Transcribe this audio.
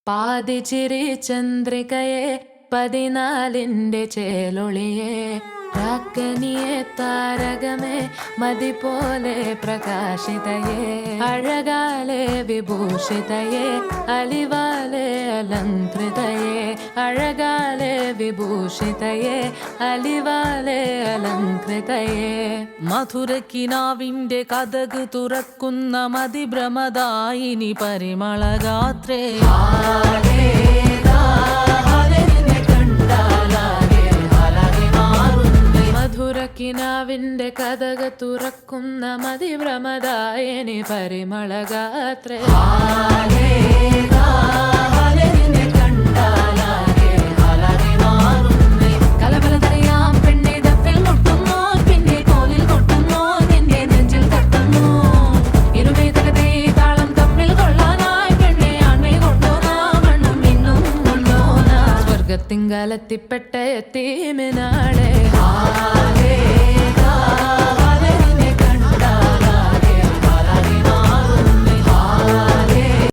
പാതിച്ചിരി ചന്ദ്രികയെ പതിനാലിൻ്റെ ചേലൊളിയെ രാക്കനിയെ താരകമേ മതി പോലെ പ്രകാശിതയെ അഴകാലെ വിഭൂഷിതയെ അലിവാലെ അലങ്കൃതയെ അഴകാലെ വിഭൂഷിതയെ അലിവാലെ അലങ്കൃതയെ മധുരക്കിനാവിന്റെ കഥക് തുറക്കുന്ന മതിഭ്രമദായിനി പരിമളഗാത്രേ മധുരക്കിനാവിന്റെ കഥക് തുറക്കുന്ന മതിഭ്രമദായിനി പരിമളഗാത്രേ കലബലതറിയാം പെണ്ണെ ദഫിൽ മുട്ടുന്നു പിന്നെ കോലിൽ കൊട്ടുന്നു നിന്റെ നെഞ്ചിൽ തട്ടുന്നു ഇരുമേതകത്തെ താളം തമ്മിൽ കൊള്ളാനായി പെണ്ണെ ആൺമേ കൊണ്ടോനാ മണ്ണും ഇന്നും കൊണ്ടോനാ സ്വർഗത്തിങ്കാലെത്തിപ്പെട്ട എത്തീമിനാളെ